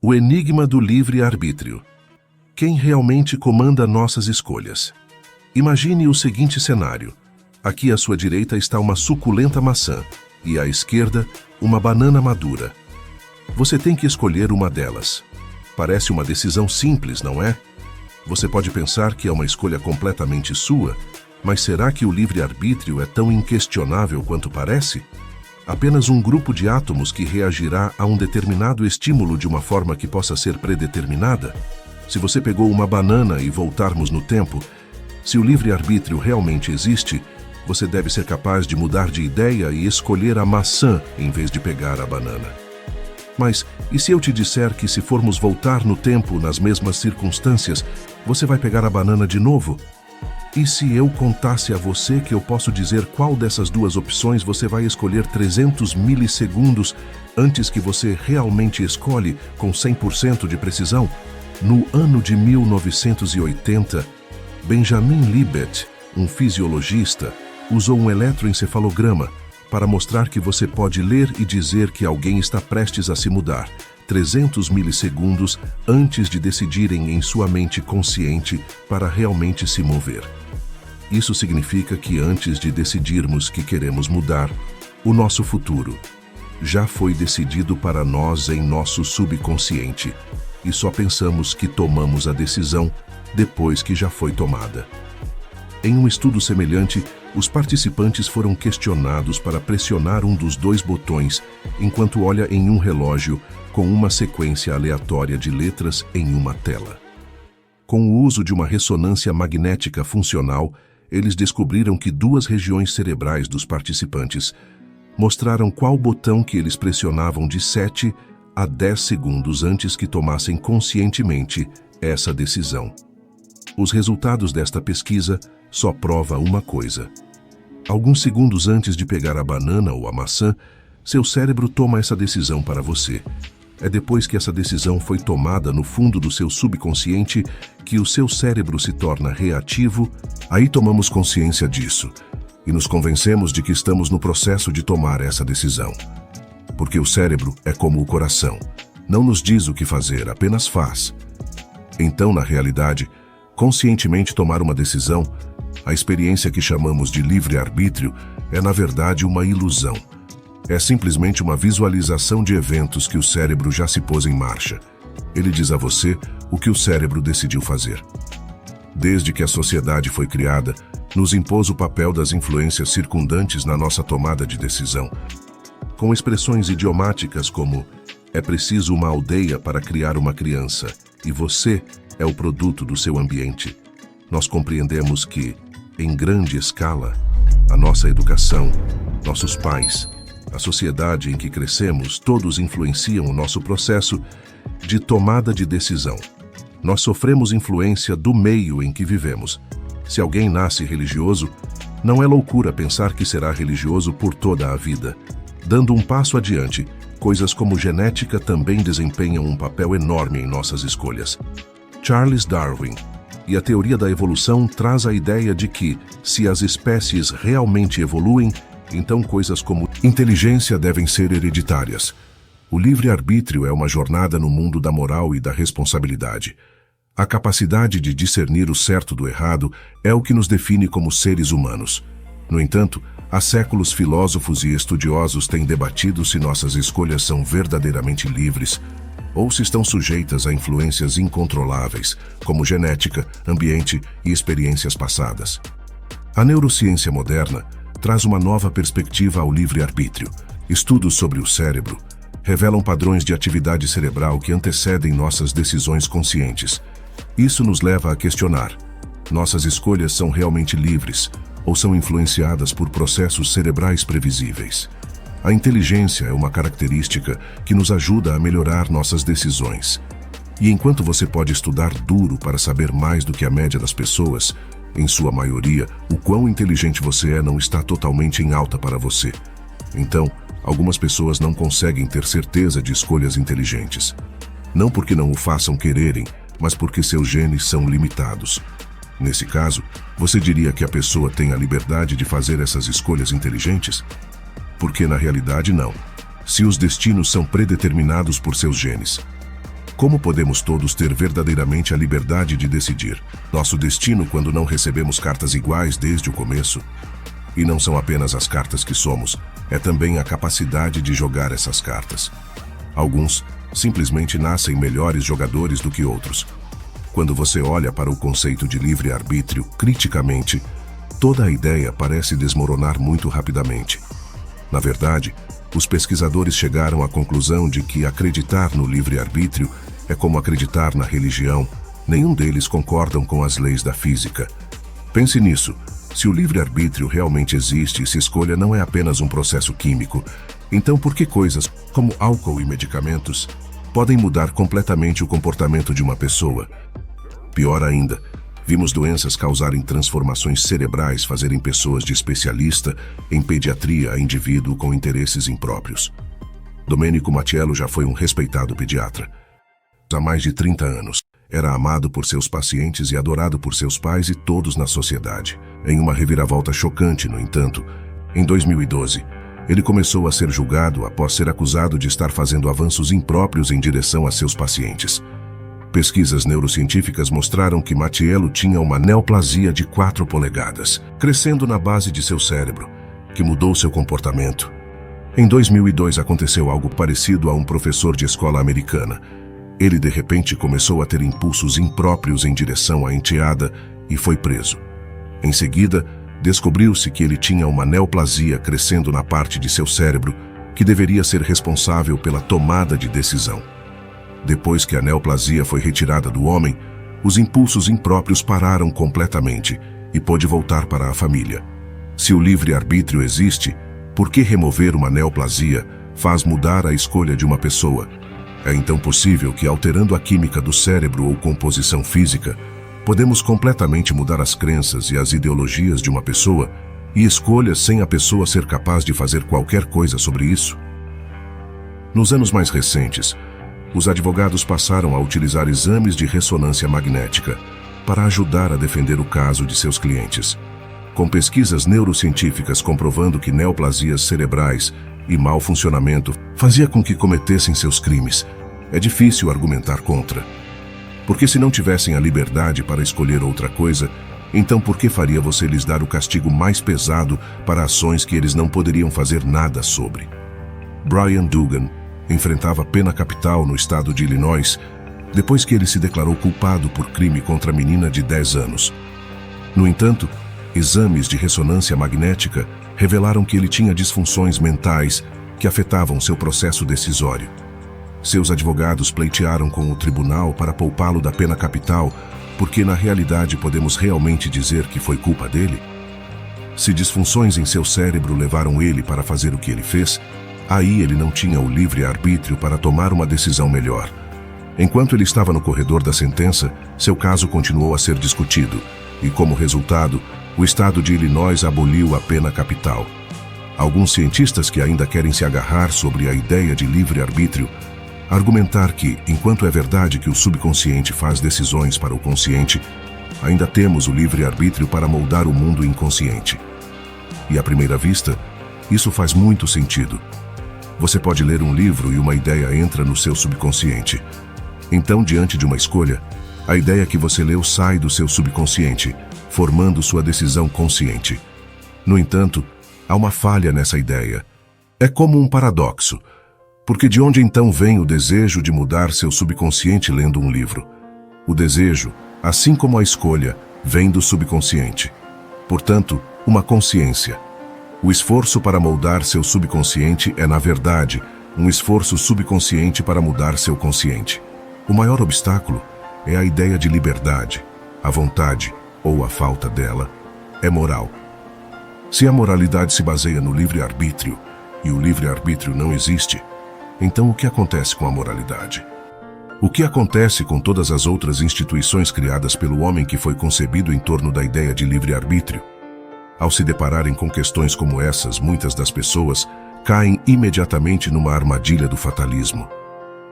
O enigma do livre-arbítrio. Quem realmente comanda nossas escolhas? Imagine o seguinte cenário. Aqui à sua direita está uma suculenta maçã e à esquerda uma banana madura. Você tem que escolher uma delas. Parece uma decisão simples, não é? Você pode pensar que é uma escolha completamente sua, mas será que o livre-arbítrio é tão inquestionável quanto parece? Apenas um grupo de átomos que reagirá a um determinado estímulo de uma forma que possa ser predeterminada? Se você pegou uma banana e voltarmos no tempo, se o livre-arbítrio realmente existe, você deve ser capaz de mudar de ideia e escolher a maçã em vez de pegar a banana. Mas e se eu te disser que se formos voltar no tempo nas mesmas circunstâncias, você vai pegar a banana de novo? E se eu contasse a você que eu posso dizer qual dessas duas opções você vai escolher 300 milissegundos antes que você realmente escolhe com 100% de precisão? No ano de 1980, Benjamin Libet, um fisiologista, usou um eletroencefalograma para mostrar que você pode ler e dizer que alguém está prestes a se mudar 300 milissegundos antes de decidirem em sua mente consciente para realmente se mover. Isso significa que antes de decidirmos que queremos mudar, o nosso futuro já foi decidido para nós em nosso subconsciente e só pensamos que tomamos a decisão depois que já foi tomada. Em um estudo semelhante, os participantes foram questionados para pressionar um dos dois botões enquanto olha em um relógio com uma sequência aleatória de letras em uma tela. Com o uso de uma ressonância magnética funcional, eles descobriram que duas regiões cerebrais dos participantes mostraram qual botão que eles pressionavam de 7 a 10 segundos antes que tomassem conscientemente essa decisão. Os resultados desta pesquisa só provam uma coisa. Alguns segundos antes de pegar a banana ou a maçã, seu cérebro toma essa decisão para você. É depois que essa decisão foi tomada no fundo do seu subconsciente que o seu cérebro se torna reativo. Aí tomamos consciência disso e nos convencemos de que estamos no processo de tomar essa decisão. Porque o cérebro é como o coração. Não nos diz o que fazer, apenas faz. Então, na realidade, conscientemente tomar uma decisão, a experiência que chamamos de livre-arbítrio, é na verdade uma ilusão. É simplesmente uma visualização de eventos que o cérebro já se pôs em marcha. Ele diz a você o que o cérebro decidiu fazer. Desde que a sociedade foi criada, nos impôs o papel das influências circundantes na nossa tomada de decisão. Com expressões idiomáticas como "é preciso uma aldeia para criar uma criança" e "você é o produto do seu ambiente", nós compreendemos que, em grande escala, a nossa educação, nossos pais, a sociedade em que crescemos, todos influenciam o nosso processo de tomada de decisão. Nós sofremos influência do meio em que vivemos. Se alguém nasce religioso, não é loucura pensar que será religioso por toda a vida. Dando um passo adiante, coisas como genética também desempenham um papel enorme em nossas escolhas. Charles Darwin e a teoria da evolução traz a ideia de que, se as espécies realmente evoluem, então coisas como inteligência devem ser hereditárias. O livre-arbítrio é uma jornada no mundo da moral e da responsabilidade. A capacidade de discernir o certo do errado é o que nos define como seres humanos. No entanto, há séculos filósofos e estudiosos têm debatido se nossas escolhas são verdadeiramente livres ou se estão sujeitas a influências incontroláveis, como genética, ambiente e experiências passadas. A neurociência moderna traz uma nova perspectiva ao livre-arbítrio. Estudos sobre o cérebro revelam padrões de atividade cerebral que antecedem nossas decisões conscientes. Isso nos leva a questionar: nossas escolhas são realmente livres ou são influenciadas por processos cerebrais previsíveis? A inteligência é uma característica que nos ajuda a melhorar nossas decisões. E enquanto você pode estudar duro para saber mais do que a média das pessoas, em sua maioria, o quão inteligente você é não está totalmente em alta para você. Então, algumas pessoas não conseguem ter certeza de escolhas inteligentes. Não porque não o façam quererem, mas porque seus genes são limitados. Nesse caso, você diria que a pessoa tem a liberdade de fazer essas escolhas inteligentes? Porque na realidade não. Se os destinos são predeterminados por seus genes. Como podemos todos ter verdadeiramente a liberdade de decidir nosso destino quando não recebemos cartas iguais desde o começo? E não são apenas as cartas que somos, é também a capacidade de jogar essas cartas. Alguns simplesmente nascem melhores jogadores do que outros. Quando você olha para o conceito de livre-arbítrio criticamente, toda a ideia parece desmoronar muito rapidamente. Na verdade, os pesquisadores chegaram à conclusão de que acreditar no livre-arbítrio é como acreditar na religião. Nenhum deles concordam com as leis da física. Pense nisso. Se o livre-arbítrio realmente existe e se escolha não é apenas um processo químico, então por que coisas como álcool e medicamentos podem mudar completamente o comportamento de uma pessoa? Pior ainda, vimos doenças causarem transformações cerebrais, fazerem pessoas de especialista em pediatria a indivíduo com interesses impróprios. Domenico Mattiello já foi um respeitado pediatra. Há mais de 30 anos, era amado por seus pacientes e adorado por seus pais e todos na sociedade. Em uma reviravolta chocante, no entanto, em 2012, ele começou a ser julgado após ser acusado de estar fazendo avanços impróprios em direção a seus pacientes. Pesquisas neurocientíficas mostraram que Mattiello tinha uma neoplasia de 4 polegadas, crescendo na base de seu cérebro, que mudou seu comportamento. Em 2002 aconteceu algo parecido a um professor de escola americana. Ele de repente começou a ter impulsos impróprios em direção à enteada e foi preso. Em seguida, descobriu-se que ele tinha uma neoplasia crescendo na parte de seu cérebro que deveria ser responsável pela tomada de decisão. Depois que a neoplasia foi retirada do homem, os impulsos impróprios pararam completamente e pôde voltar para a família. Se o livre-arbítrio existe, por que remover uma neoplasia faz mudar a escolha de uma pessoa? É então possível que, alterando a química do cérebro ou composição física, podemos completamente mudar as crenças e as ideologias de uma pessoa e escolhas sem a pessoa ser capaz de fazer qualquer coisa sobre isso? Nos anos mais recentes, os advogados passaram a utilizar exames de ressonância magnética para ajudar a defender o caso de seus clientes. Com pesquisas neurocientíficas comprovando que neoplasias cerebrais e mau funcionamento fazia com que cometessem seus crimes, é difícil argumentar contra. Porque se não tivessem a liberdade para escolher outra coisa, então por que faria você lhes dar o castigo mais pesado para ações que eles não poderiam fazer nada sobre? Brian Dugan enfrentava pena capital no estado de Illinois depois que ele se declarou culpado por crime contra a menina de 10 anos. No entanto, exames de ressonância magnética revelaram que ele tinha disfunções mentais que afetavam seu processo decisório. Seus advogados pleitearam com o tribunal para poupá-lo da pena capital, porque na realidade podemos realmente dizer que foi culpa dele? Se disfunções em seu cérebro levaram ele para fazer o que ele fez, aí ele não tinha o livre-arbítrio para tomar uma decisão melhor. Enquanto ele estava no corredor da sentença, seu caso continuou a ser discutido, e como resultado, o estado de Illinois aboliu a pena capital. Alguns cientistas que ainda querem se agarrar sobre a ideia de livre-arbítrio argumentar que, enquanto é verdade que o subconsciente faz decisões para o consciente, ainda temos o livre-arbítrio para moldar o mundo inconsciente. E à primeira vista, isso faz muito sentido. Você pode ler um livro e uma ideia entra no seu subconsciente. Então, diante de uma escolha, a ideia que você leu sai do seu subconsciente, formando sua decisão consciente. No entanto, há uma falha nessa ideia. É como um paradoxo. Porque de onde então vem o desejo de mudar seu subconsciente lendo um livro? O desejo, assim como a escolha, vem do subconsciente. Portanto, uma consciência. O esforço para moldar seu subconsciente é, na verdade, um esforço subconsciente para mudar seu consciente. O maior obstáculo é a ideia de liberdade. A vontade, ou a falta dela, é moral. Se a moralidade se baseia no livre-arbítrio, e o livre-arbítrio não existe, então o que acontece com a moralidade? O que acontece com todas as outras instituições criadas pelo homem que foi concebido em torno da ideia de livre-arbítrio? Ao se depararem com questões como essas, muitas das pessoas caem imediatamente numa armadilha do fatalismo.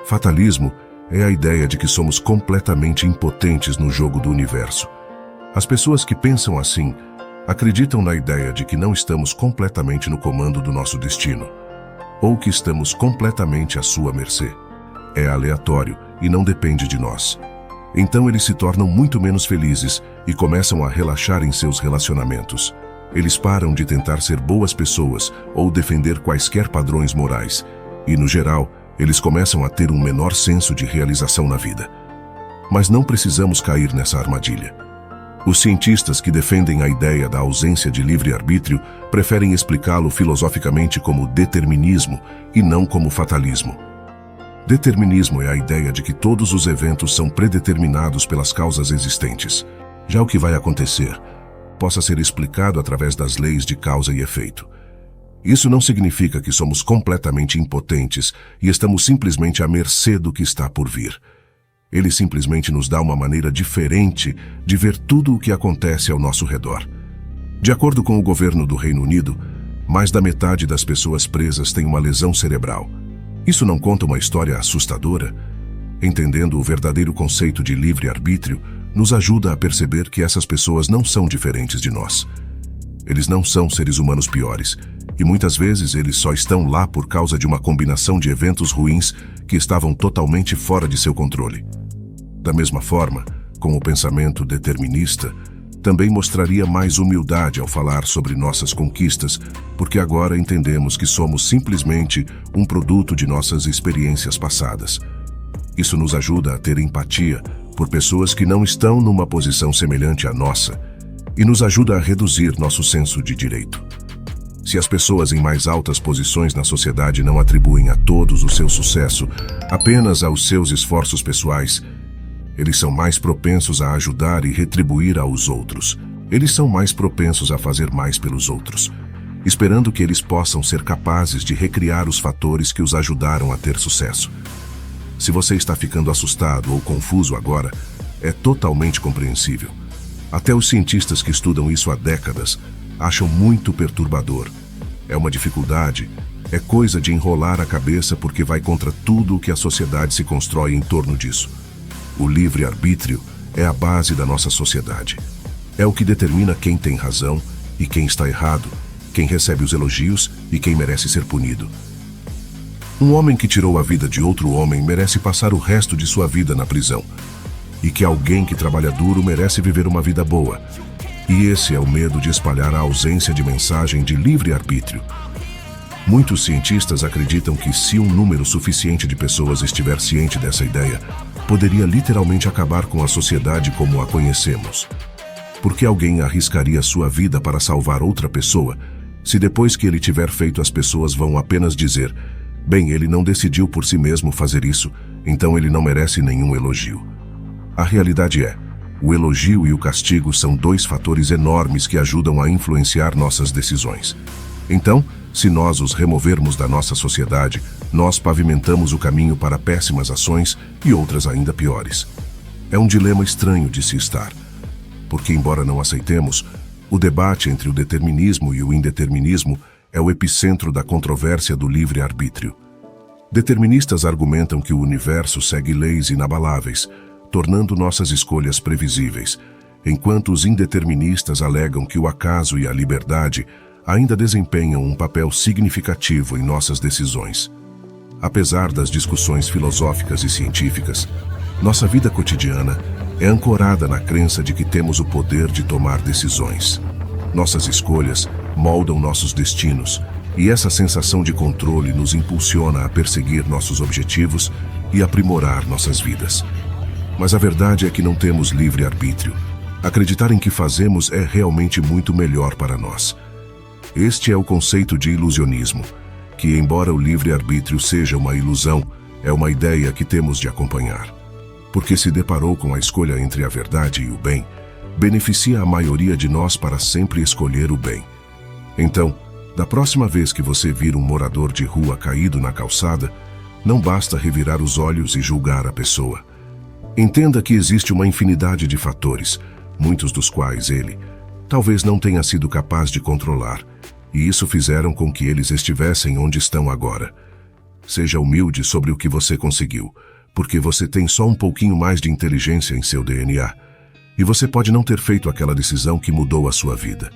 Fatalismo é a ideia de que somos completamente impotentes no jogo do universo. As pessoas que pensam assim acreditam na ideia de que não estamos completamente no comando do nosso destino, ou que estamos completamente à sua mercê. é aleatório e não depende de nós. Então eles se tornam muito menos felizes e começam a relaxar em seus relacionamentos. Eles param de tentar ser boas pessoas ou defender quaisquer padrões morais. E, no geral, eles começam a ter um menor senso de realização na vida. Mas não precisamos cair nessa armadilha. Os cientistas que defendem a ideia da ausência de livre-arbítrio preferem explicá-lo filosoficamente como determinismo e não como fatalismo. Determinismo é a ideia de que todos os eventos são predeterminados pelas causas existentes. Já o que vai acontecer possa ser explicado através das leis de causa e efeito. Isso não significa que somos completamente impotentes e estamos simplesmente à mercê do que está por vir. Ele simplesmente nos dá uma maneira diferente de ver tudo o que acontece ao nosso redor. De acordo com o governo do Reino Unido, mais da metade das pessoas presas tem uma lesão cerebral. Isso não conta uma história assustadora? Entendendo o verdadeiro conceito de livre-arbítrio, nos ajuda a perceber que essas pessoas não são diferentes de nós. Eles não são seres humanos piores, e muitas vezes eles só estão lá por causa de uma combinação de eventos ruins que estavam totalmente fora de seu controle. Da mesma forma, com o pensamento determinista, também mostraria mais humildade ao falar sobre nossas conquistas, porque agora entendemos que somos simplesmente um produto de nossas experiências passadas. Isso nos ajuda a ter empatia por pessoas que não estão numa posição semelhante à nossa e nos ajuda a reduzir nosso senso de direito. Se as pessoas em mais altas posições na sociedade não atribuem a todos o seu sucesso apenas aos seus esforços pessoais, eles são mais propensos a ajudar e retribuir aos outros. Eles são mais propensos a fazer mais pelos outros, esperando que eles possam ser capazes de recriar os fatores que os ajudaram a ter sucesso. Se você está ficando assustado ou confuso agora, é totalmente compreensível. Até os cientistas que estudam isso há décadas acham muito perturbador. É uma dificuldade, é coisa de enrolar a cabeça porque vai contra tudo o que a sociedade se constrói em torno disso. O livre-arbítrio é a base da nossa sociedade. É o que determina quem tem razão e quem está errado, quem recebe os elogios e quem merece ser punido. Um homem que tirou a vida de outro homem merece passar o resto de sua vida na prisão. E que alguém que trabalha duro merece viver uma vida boa. E esse é o medo de espalhar a ausência de mensagem de livre-arbítrio. Muitos cientistas acreditam que se um número suficiente de pessoas estiver ciente dessa ideia, poderia literalmente acabar com a sociedade como a conhecemos. Por que alguém arriscaria sua vida para salvar outra pessoa, se depois que ele tiver feito as pessoas vão apenas dizer: bem, ele não decidiu por si mesmo fazer isso, então ele não merece nenhum elogio. A realidade é, o elogio e o castigo são dois fatores enormes que ajudam a influenciar nossas decisões. Então, se nós os removermos da nossa sociedade, nós pavimentamos o caminho para péssimas ações e outras ainda piores. É um dilema estranho de se estar, porque embora não aceitemos, o debate entre o determinismo e o indeterminismo é o epicentro da controvérsia do livre-arbítrio. Deterministas argumentam que o universo segue leis inabaláveis, tornando nossas escolhas previsíveis, enquanto os indeterministas alegam que o acaso e a liberdade ainda desempenham um papel significativo em nossas decisões. Apesar das discussões filosóficas e científicas, nossa vida cotidiana é ancorada na crença de que temos o poder de tomar decisões. Nossas escolhas moldam nossos destinos, e essa sensação de controle nos impulsiona a perseguir nossos objetivos e aprimorar nossas vidas. Mas a verdade é que não temos livre-arbítrio. Acreditar em que fazemos é realmente muito melhor para nós. Este é o conceito de ilusionismo, que, embora o livre-arbítrio seja uma ilusão, é uma ideia que temos de acompanhar. Porque se deparou com a escolha entre a verdade e o bem, beneficia a maioria de nós para sempre escolher o bem. Então, da próxima vez que você vir um morador de rua caído na calçada, não basta revirar os olhos e julgar a pessoa. Entenda que existe uma infinidade de fatores, muitos dos quais ele talvez não tenha sido capaz de controlar, e isso fizeram com que eles estivessem onde estão agora. Seja humilde sobre o que você conseguiu, porque você tem só um pouquinho mais de inteligência em seu DNA, e você pode não ter feito aquela decisão que mudou a sua vida.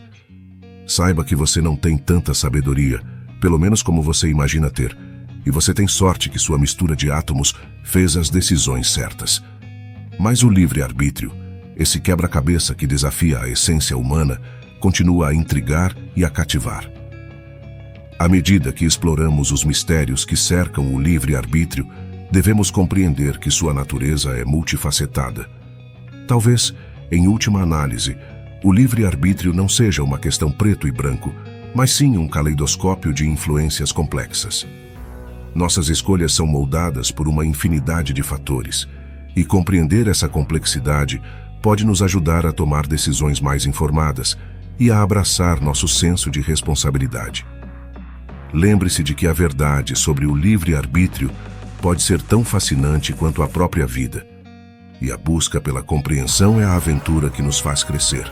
Saiba que você não tem tanta sabedoria, pelo menos como você imagina ter, e você tem sorte que sua mistura de átomos fez as decisões certas. Mas o livre-arbítrio, esse quebra-cabeça que desafia a essência humana, continua a intrigar e a cativar. À medida que exploramos os mistérios que cercam o livre-arbítrio, devemos compreender que sua natureza é multifacetada. Talvez, em última análise, o livre-arbítrio não seja uma questão preto e branco, mas sim um caleidoscópio de influências complexas. Nossas escolhas são moldadas por uma infinidade de fatores, e compreender essa complexidade pode nos ajudar a tomar decisões mais informadas e a abraçar nosso senso de responsabilidade. Lembre-se de que a verdade sobre o livre-arbítrio pode ser tão fascinante quanto a própria vida, e a busca pela compreensão é a aventura que nos faz crescer.